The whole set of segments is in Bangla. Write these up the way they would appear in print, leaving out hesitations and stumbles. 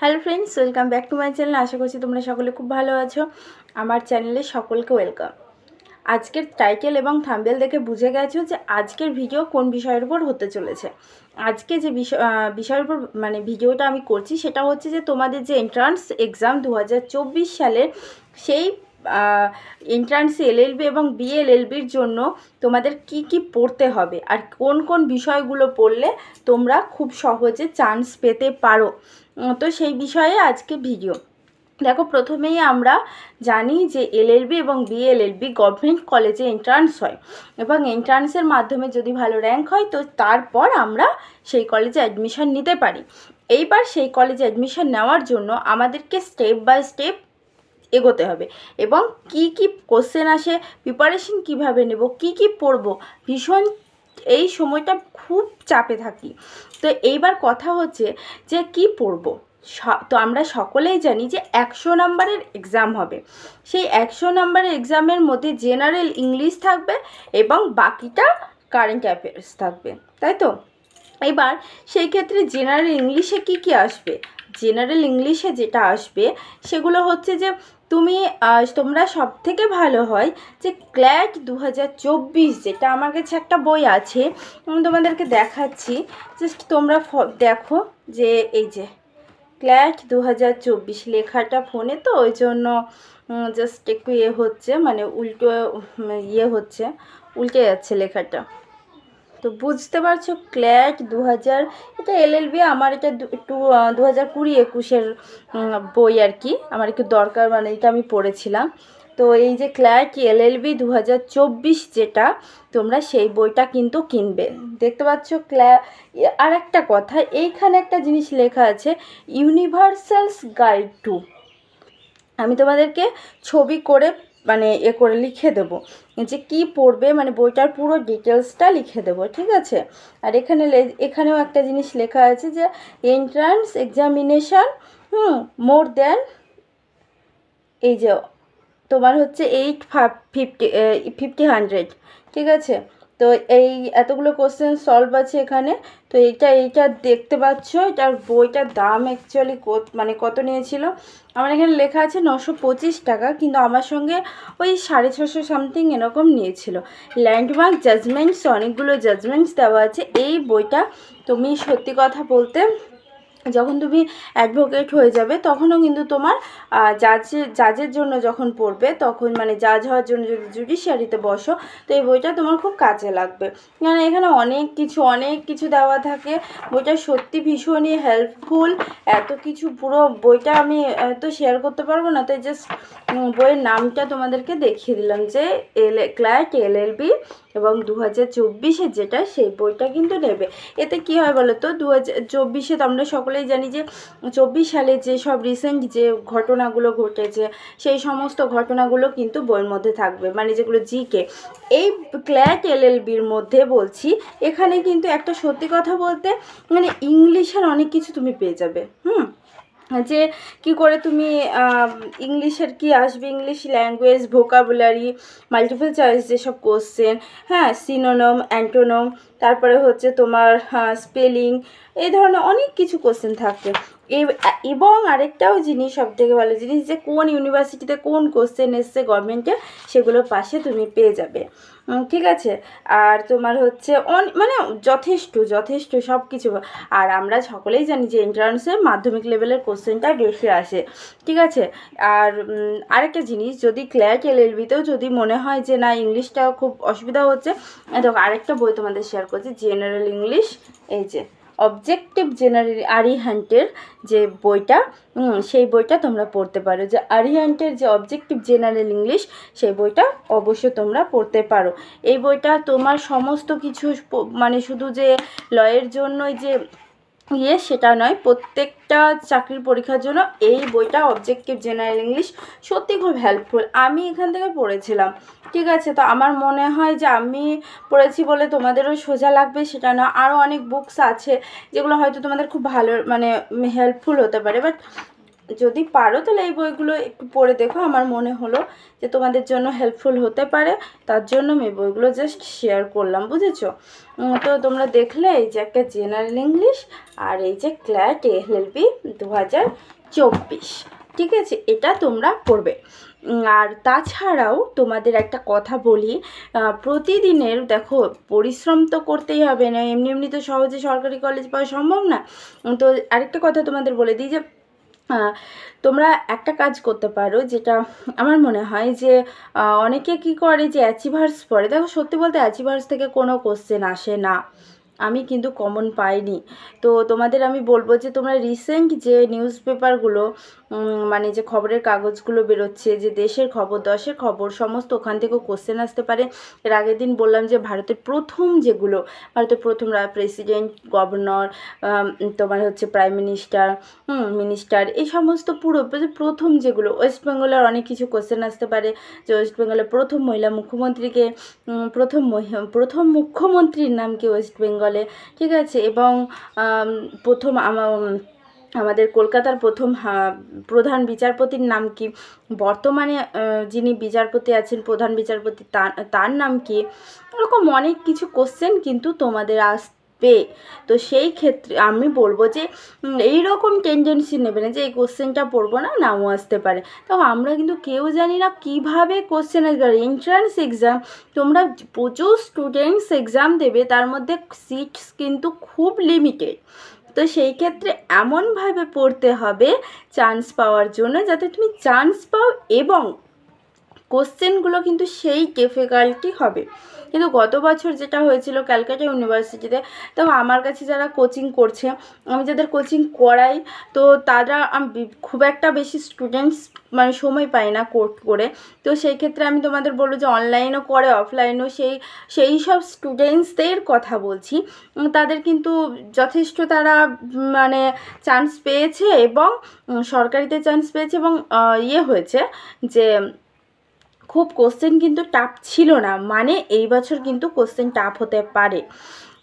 Hello friends, welcome back to my channel. আশা করছি তোমরা সকলে খুব ভালো আছো। আমার চ্যানেলে সকলকে ওয়েলকাম। আজকের টাইটেল এবং থাম্বনেল দেখে বুঝে গেছো যে আজকের ভিডিও কোন বিষয়ের উপর হতে চলেছে। আজকে যে বিষয়ের উপর ভিডিওটা আমি করছি সেটা হচ্ছে যে তোমাদের যে এন্ট্রান্স এক্সাম 2024 সালের সেই এন্ট্রান্স এলএলবি এবং বিএলএলবির জন্য তোমাদের কি কি পড়তে হবে আর কোন কোন বিষয়গুলো পড়লে তোমরা খুব সহজে চান্স পেতে পারো, তো সেই বিষয়ে আজকে ভিডিও। দেখো, প্রথমেই আমরা জানি যে এলএলবি এবং বিএলএলবি গভর্নমেন্ট কলেজে এন্ট্রান্স হয় এবং এন্ট্রান্সের মাধ্যমে যদি ভালো র্যাঙ্ক হয় তো তারপর আমরা সেই কলেজে অ্যাডমিশন নিতে পারি। এইবার সেই কলেজে অ্যাডমিশন নেওয়ার জন্য আমাদেরকে স্টেপ বাই স্টেপ এগোতে হবে এবং কি কি কোশ্চেন আসে, প্রিপারেশন কিভাবে নেব, কি কি পড়ব, ভীষণ এই সময়টা খুব চাপে থাকি। তো এইবার কথা হচ্ছে যে কি পড়ব। তো আমরা সকলেই জানি যে 100 নাম্বারের এক্সাম হবে। সেই 100 নাম্বারের এক্সামের মধ্যে জেনারেল ইংলিশ থাকবে এবং বাকিটা কারেন্ট অ্যাফেয়ার্স থাকবে, তাই তো? এবার সেই ক্ষেত্রে জেনারেল ইংলিশে কি কি আসবে? জেনারেল ইংলিশে যেটা আসবে সেগুলো হচ্ছে যে তোমরা সব থেকে ভালো হয় যে ক্ল্যাট 2024, যেটা আমার কাছে একটা বই আছে, আমি তোমাদেরকে দেখাচ্ছি। জাস্ট তোমরা দেখো যে এই যে ক্ল্যাট 2024 লেখাটা ফোনে, তো ওই জন্য জাস্ট একটু হচ্ছে, উল্টে যাচ্ছে লেখাটা। তো বুঝতে পারছো, ক্ল্যাট 2000, এটা এলএলবি, আমার এটা একটু 2020-21 বই আর কি, আমার একটু দরকার, এটা আমি পড়েছিলাম। তো এই যে ক্ল্যাট এলএলবি 2024 যেটা, তোমরা সেই বইটা কিন্তু কিনবে। দেখতে পাচ্ছ আর একটা কথা, এইখানে একটা জিনিস লেখা আছে, ইউনিভার্সালস গাইড টু। আমি তোমাদেরকে ছবি করে করে লিখে দেবো যে কি পড়বে, বইটার পুরো ডিটেলসটা লিখে দেবো, ঠিক আছে? আর এখানেও একটা জিনিস লেখা আছে যে এন্ট্রান্স এক্সামিনেশান মোর দ্যান, এই যে তোমার হচ্ছে 850, ঠিক আছে? তো এই এতগুলো কোশ্চেন সলভ আছে এখানে। তো এইটা দেখতে পাচ্ছ, এটার বইটার দাম অ্যাকচুয়ালি কত নিয়েছিল, আমার এখানে লেখা আছে 925 টাকা, কিন্তু আমার সঙ্গে ওই 650 সামথিং এরকম নিয়েছিল। ল্যান্ডমার্ক জাজমেন্টস, অনেকগুলো জাজমেন্টস দেওয়া আছে। এই বইটা তুমি সত্যি কথা বলতে যখন তুমি অ্যাডভোকেট হয়ে যাবে তখনও কিন্তু তোমার জাজের জন্য যখন পড়বে, তখন জাজ হওয়ার জন্য যদি জুডিশিয়ারিতে বসো, তো এই বইটা তোমার খুব কাজে লাগবে। এখানে অনেক কিছু দেওয়া থাকে। বইটা সত্যি ভীষণই হেল্পফুল। এত কিছু, পুরো বইটা আমি তো শেয়ার করতে পারবো না, তাই জাস্ট বইয়ের নামটা তোমাদেরকে দেখিয়ে দিলাম যে ক্ল্যাট এলএলবি এবং 2024 যেটা, সেই বইটা কিন্তু নেবে। এতে কি হয় বলো তো, 2024 তো আমরা সকলেই জানি যে 24 সালে যে সব রিসেন্ট যে ঘটনাগুলো ঘটেছে, সেই সমস্ত ঘটনাগুলো কিন্তু বইয়ের মধ্যে থাকবে, যেগুলো জিকে। এই ক্ল্যাট এলএলবির মধ্যে বলছি, এখানে কিন্তু একটা সত্যি কথা বলতে ইংলিশের অনেক কিছু তুমি পেয়ে যাবে। যে কি করে তুমি ইংলিশের কি আসবে, English language, vocabulary, multiple choice যেসব কোশ্চেন, সিনোনম, অ্যান্টোনম, তারপরে হচ্ছে তোমার স্পেলিং, এই ধরনের অনেক কিছু কোশ্চেন থাকবে। এবং আরেকটাও জিনিস, সবথেকে ভালো জিনিস, যে কোন ইউনিভার্সিটিতে কোন কোশ্চেন এসছে গভর্নমেন্টে, সেগুলোর পাশে তুমি পেয়ে যাবে, ঠিক আছে? আর তোমার হচ্ছে যথেষ্ট সব কিছু। আর আমরা সকলেই জানি যে এন্ট্রান্সে মাধ্যমিক লেভেলের কোশ্চেনটা বেশি আসে, ঠিক আছে? আর আরেকটা জিনিস, যদি ক্ল্যাট এলএলবিতেও যদি মনে হয় যে না ইংলিশটা খুব অসুবিধা হচ্ছে, দেখো আরেকটা বই তোমাদের শেয়ার করছি, জেনারেল ইংলিশ, এই যে অবজেক্টিভ জেনারেল আরিহান্টের যে বইটা, সেই বইটা তোমরা পড়তে পারো। যে আরিহান্টের যে অবজেক্টিভ জেনারেল ইংলিশ, সেই বইটা অবশ্যই তোমরা পড়তে পারো। এই বইটা তোমার সমস্ত কিছু শুধু যে লয়ের জন্যই যে সেটা নয়, প্রত্যেকটা চাকরির পরীক্ষার জন্য এই বইটা অবজেক্টিভ জেনারেল ইংলিশ সত্যি খুব হেল্পফুল। আমি এখান থেকে পড়েছিলাম, ঠিক আছে? তো আমার মনে হয় যে আমি পড়েছি বলে তোমাদেরও সোজা লাগবে সেটা না, আরও অনেক বুকস আছে যেগুলো হয়তো তোমাদের খুব ভালো হেল্পফুল হতে পারে, বাট যদি পারো তাহলে এই বইগুলো একটু পড়ে দেখো। আমার মনে হলো যে তোমাদের জন্য হেল্পফুল হতে পারে, তার জন্য আমি এই বইগুলো জাস্ট শেয়ার করলাম, বুঝেছো? তো তোমরা দেখলে এই যে একটা জেনারেল ইংলিশ আর এই যে ক্ল্যাট এলএলবি 2024, ঠিক আছে? এটা তোমরা পড়বে। আর তাছাড়াও তোমাদের একটা কথা বলি, প্রতিদিনের দেখো পরিশ্রম তো করতেই হবে না, এমনি এমনি তো সহজে সরকারি কলেজ পাওয়া সম্ভব না। তো আরেকটা কথা তোমাদের বলে দিই যে তোমরা একটা কাজ করতে পারো, যেটা আমার মনে হয় যে অনেকে কি করে যে অ্যাচিভার্স পড়ে। দেখো সত্যি বলতে অ্যাচিভার্স থেকে কোনো কোশ্চেন আসে না, আমি কিন্তু কমন পাইনি। তো তোমাদের আমি বলবো যে তোমরা রিসেন্ট যে নিউজ পেপারগুলো মানে যে খবরের কাগজগুলো বেরোচ্ছে, যে দেশের খবর দশের খবর সমস্ত, ওখান থেকেও কোশ্চেন আসতে পারে। এর আগের দিন বললাম যে ভারতের প্রথম যেগুলো, ভারতের প্রথম প্রেসিডেন্ট, গভর্নর, তোমার হচ্ছে প্রাইম মিনিস্টার, মিনিস্টার, এই সমস্ত পুরো প্রথম যেগুলো, ওয়েস্ট বেঙ্গলের অনেক কিছু কোশ্চেন আসতে পারে, যে ওয়েস্ট বেঙ্গলের প্রথম মহিলা মুখ্যমন্ত্রীকে, প্রথম মুখ্যমন্ত্রীর নাম কি ওয়েস্ট বেঙ্গলে, ঠিক আছে? এবং প্রথম আমাদের কলকাতার প্রথম প্রধান বিচারপতির নাম কি, বর্তমানে যিনি বিচারপতি আছেন প্রধান বিচারপতি তার নাম কি, এরকম অনেক কিছু কোশ্চেন কিন্তু তোমাদের আসবে। তো সেই ক্ষেত্রে আমি বলবো যে এই রকম টেন্ডেন্সি নেবে না যে এই কোশ্চেনটা পড়বো না, নাও আসতে পারে। তো আমরা কিন্তু কেউ জানি না কীভাবে কোশ্চেন আসবে। এন্ট্রান্স এক্সাম, তোমরা প্রচুর স্টুডেন্টস এক্সাম দেবে, তার মধ্যে সিটস কিন্তু খুব লিমিটেড। তো সেই ক্ষেত্রে এমনভাবে পড়তে হবে চান্স পাওয়ার জন্য, যাতে তুমি চান্স পাও, এবং কোশ্চেনগুলো কিন্তু সেই ডিফিকাল্টি হবে। কিন্তু গত বছর যেটা হয়েছিল ক্যালকাটা ইউনিভার্সিটিতে, তো আমার কাছে যারা কোচিং করছে, আমি যাদের কোচিং করাই, তো তারা খুব একটা বেশি স্টুডেন্টস মানে সময় পাই না কোর্ট করে। তো সেই ক্ষেত্রে আমি তোমাদের বলবো যে অনলাইনও করে অফলাইনও, সেই সব স্টুডেন্টসদের কথা বলছি, তাদের কিন্তু যথেষ্ট তারা মানে চান্স পেয়েছে, এবং সরকারিতে চান্স পেয়েছে, এবং হয়েছে যে খুব কোশ্চেন কিন্তু টাফ ছিল না, মানে এই বছর কিন্তু কোশ্চেন টাফ হতে পারে।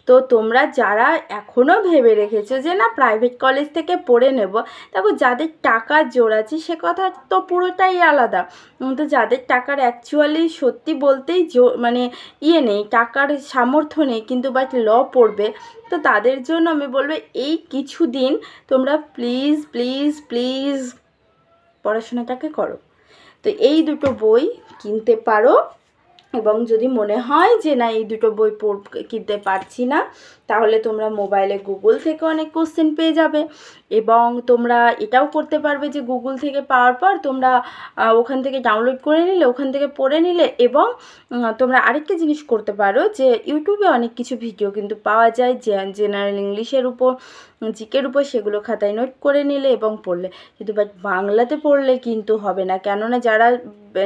তো তোমরা যারা এখনও ভেবে রেখেছো যে না প্রাইভেট কলেজ থেকে পড়ে নেব, দেখো যাদের টাকার জোর আছে সে কথা তো পুরোটাই আলাদা। তো যাদের টাকার অ্যাকচুয়ালি সত্যি বলতেই মানে নেই, টাকার সামর্থ্য নেই, কিন্তু বাট ল পড়বে, তো তাদের জন্য আমি বলবো এই কিছু দিন তোমরা প্লিজ প্লিজ প্লিজ পড়াশোনাটাকে করো। তো এই দুটো বই কিনতে পারো, এবং যদি মনে হয় যে না এই দুটো বই কিনতে পারছি না, তাহলে তোমরা মোবাইলে গুগল থেকে অনেক কোশ্চেন পেয়ে যাবে। এবং তোমরা এটাও করতে পারবে যে গুগল থেকে পাওয়ার পর তোমরা ওখান থেকে ডাউনলোড করে নিলে, ওখান থেকে পড়ে নিলে, এবং তোমরা আরেকটা জিনিস করতে পারো যে ইউটিউবে অনেক কিছু ভিডিও কিন্তু পাওয়া যায় জেনারেল ইংলিশের উপর, জিকের উপর, সেগুলো খাতায় নোট করে নিলে এবং পড়লে। কিন্তু বাট বাংলাতে পড়লে কিন্তু হবে না, কেননা যারা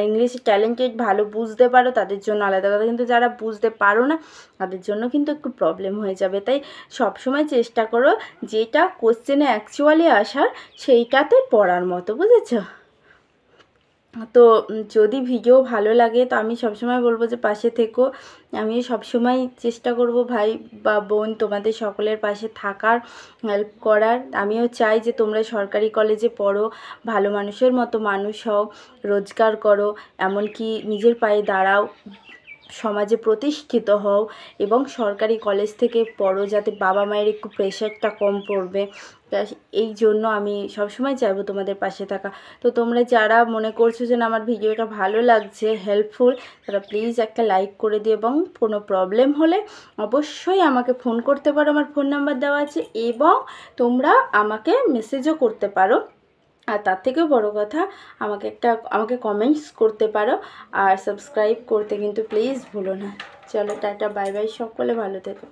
ইংলিশে ট্যালেন্টেড, ভালো বুঝতে পারো তাদের জন্য আলাদা কথা, কিন্তু যারা বুঝতে পারো না তাদের জন্য কিন্তু একটু প্রবলেম হয়ে যাবে। তাই সবসময় চেষ্টা করো যেটা কোশ্চেনে অ্যাকচুয়ালি আসার সেইটাতে পড়ার মতো, বুঝেছো? তো যদি ভিডিও ভালো লাগে তো আমি সবসময় বলবো যে পাশে থেকো। আমি সবসময় চেষ্টা করব ভাই বা বোন তোমাদের সকলের পাশে থাকার, হেল্প করার। আমিও চাই যে তোমরা সরকারি কলেজে পড়ো, ভালো মানুষের মতো মানুষ হও, রোজগার করো, এমনকি নিজের পায়ে দাঁড়াও, সমাজে প্রতিষ্ঠিত হও, এবং সরকারি কলেজ থেকে পড়ো যাতে বাবা মায়ের একটু প্রেশারটা কম পড়বে। এই জন্য আমি সবসময় চাইবো তোমাদের পাশে থাকা। তো তোমরা যারা মনে করছো যে না আমার ভিডিওটা ভালো লাগছে, হেল্পফুল, তারা প্লিজ একটা লাইক করে দিও, এবং কোনো প্রবলেম হলে অবশ্যই আমাকে ফোন করতে পারো, আমার ফোন নাম্বার দেওয়া আছে, এবং তোমরা আমাকে মেসেজও করতে পারো। আর তার থেকেও বড় কথা, আমাকে কমেন্টস করতে পারো, আর সাবস্ক্রাইব করতে কিন্তু প্লিজ ভুলো না। চলো টাটা, বাই বাই, সকলে ভালো থেকো।